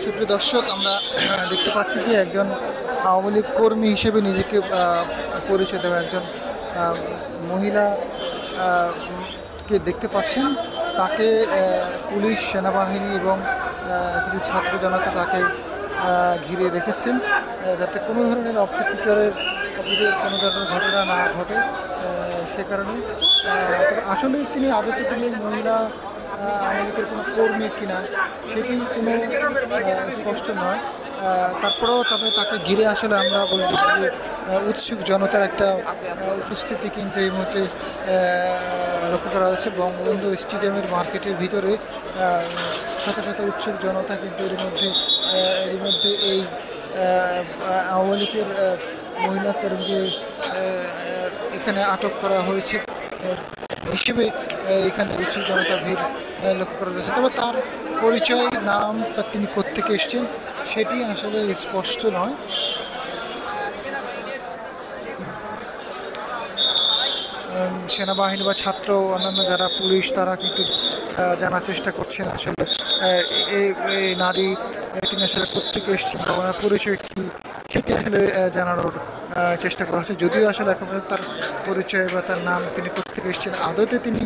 সুপ্রিয় দর্শক, আমরা দেখতে পাচ্ছি যে একজন আওয়ামী লীগ কর্মী হিসেবে নিজেকে পরিচয় দেওয়া একজন মহিলা কে দেখতে পাচ্ছেন। তাকে পুলিশ, সেনাবাহিনী এবং কিছু ছাত্র জনতা তাকে ঘিরে রেখেছেন যাতে কোনো ধরনের অপ্রীতিকরের কোনো ধরনের ঘটনা না ঘটে। সে কারণে আসলে তিনি আদতে তিনি মহিলা আওয়ামী লীগের কোনো কর্মী কিনা সেটি কোনো স্পষ্ট নয়। তারপরেও তবে তাকে ঘিরে আসলে আমরা বলছি যে উৎসুক জনতার একটা উপস্থিতি কিন্তু এই মুহূর্তে লক্ষ্য করা যাচ্ছে। বঙ্গবন্ধু স্টেডিয়ামের মার্কেটের ভিতরে শত শত উৎসুক জনতা কিন্তু এর মধ্যে এই আওয়ামী লীগের মহিলা কর্মীকে এখানে আটক করা হয়েছে হিসেবে এখানে উৎসুক জনতার ভিড় লক্ষ্য করা যাচ্ছে। তবে তার পরিচয়, নাম বা তিনি কোত্থেকে এসেছেন সেটি আসলে স্পষ্ট নয়। সেনাবাহিনী বা ছাত্র, অন্যান্য যারা পুলিশ, তারা কিন্তু জানার চেষ্টা করছেন আসলে এই নারী তিনি আসলে কোত্থেকে এসেছেন বা ওনার পরিচয় কী সেটি আসলে জানানোর চেষ্টা করা হচ্ছে। যদিও আসলে এখন তার পরিচয় বা তার নাম, তিনি কোত্থেকে এসেছেন, আদতে তিনি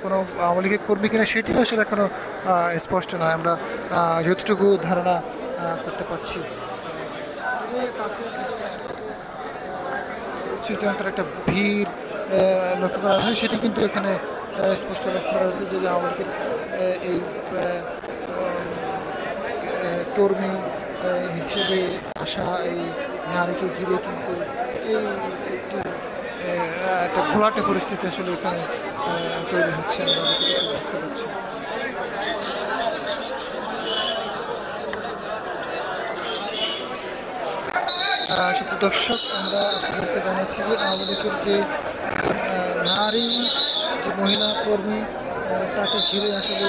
কোনো আওয়ামী লীগের কর্মী কিনা সেটিও আসলে এখনও স্পষ্ট নয়। আমরা যতটুকু ধারণা করতে পারছি জনতার একটা ভিড় লক্ষ্য করা হয়, সেটি কিন্তু এখানে স্পষ্ট লক্ষ্য করা যাচ্ছে যে আওয়ামী লীগের এই কর্মী হিসেবে আসা এই নারীকে ঘিরে কিন্তু এই একটা ঘোলাটে পরিস্থিতি আসলে এখানে তৈরি হচ্ছে, আমরা বুঝতে পারছি। দর্শক, আমরা আপনাদেরকে জানাচ্ছি যে আওয়ামী লীগের যে নারী, যে মহিলা কর্মী, তাকে ঘিরে আসলে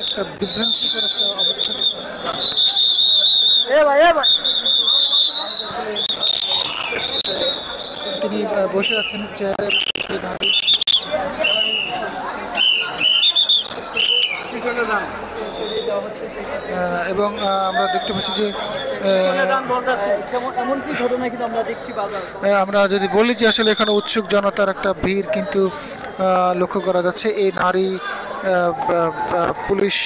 একটা বিভ্রান্তিকর একটা অবস্থা। তিনি বসে আছেন চেয়ারে, সেই নারী এবং আমরা দেখতে পাচ্ছি যে আমরা যদি বলি যে আসলে এখানে উৎসুক জনতার একটা ভিড় কিন্তু লক্ষ্য করা যাচ্ছে। এই নারী পুলিশ,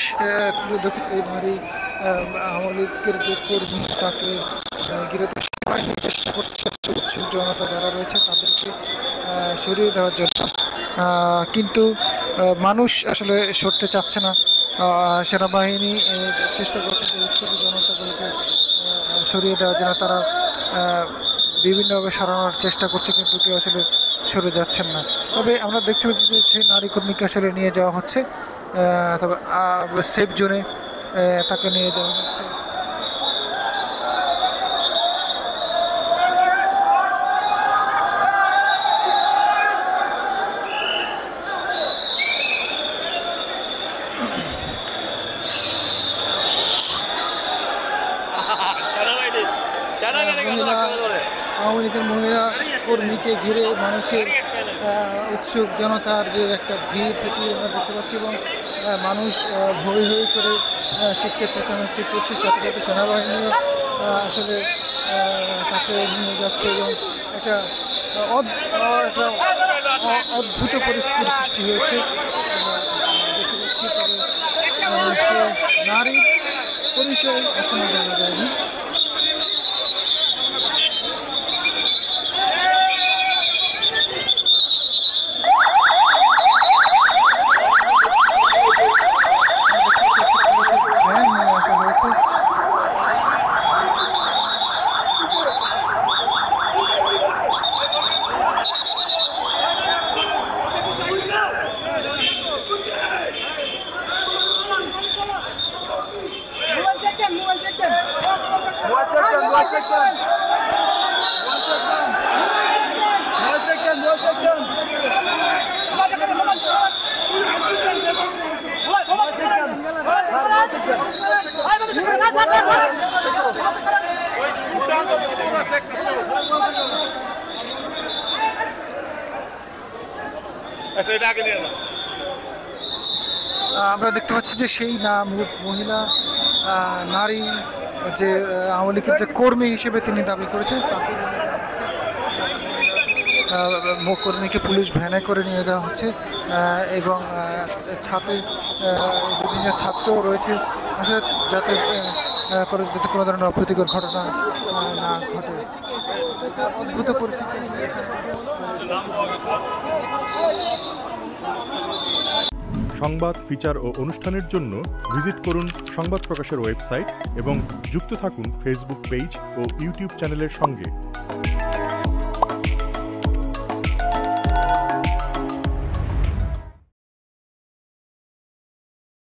এই নারী আওয়ামী লীগের যে কর্মী তাকে ঘিরে চেষ্টা করছে উৎসুক জনতা যারা রয়েছে তাদেরকে সরিয়ে দেওয়ার জন্য, কিন্তু মানুষ আসলে সরতে চাচ্ছে না। সেনাবাহিনী চেষ্টা করছে যে উৎসুক জনতাগুলোকে সরিয়ে দেওয়ার জন্য। তারা বিভিন্নভাবে সরানোর চেষ্টা করছে কিন্তু কেউ আসলে সরে যাচ্ছেন না। তবে আমরা দেখতে পাচ্ছি যে সেই নারী কর্মীকে আসলে নিয়ে যাওয়া হচ্ছে, তবে সেফ জোনে তাকে নিয়ে যাওয়া হচ্ছে। আওয়ামী লীগের মহিলা কর্মীকে ঘিরে মানুষের উৎসুক জনতার যে একটা ভিড় সেটি আমরা দেখতে পাচ্ছি এবং মানুষ হই হই করে চিৎকার চেঁচামেচি করছে, সাথে সাথে সেনাবাহিনীও আসলে তাকে নিয়ে যাচ্ছে এবং একটা অদ্ভুত পরিস্থিতির সৃষ্টি হয়েছে দেখতে পাচ্ছি। তবে সে নারীর পরিচয় এখনো জানা যায়নি। আমরা দেখতে পাচ্ছি যে সেই মহিলা নারী যে আওয়ামী লীগের যে কর্মী হিসেবে তিনি দাবি করেছেন তাকে কর্মীকে পুলিশ ভ্যানে করে নিয়ে যাওয়া হচ্ছে এবং ছাত্র বিভিন্ন ছাত্র রয়েছে আসলে যাতে যাতে কোনো ধরনের অপ্রীতিকর ঘটনা না ঘটে। অদ্ভুত পরিস্থিতি। সংবাদ, ফিচার ও অনুষ্ঠানের জন্য ভিজিট করুন সংবাদ প্রকাশের ওয়েবসাইট এবং যুক্ত থাকুন ফেসবুক পেজ ও ইউটিউব চ্যানেলের সঙ্গে।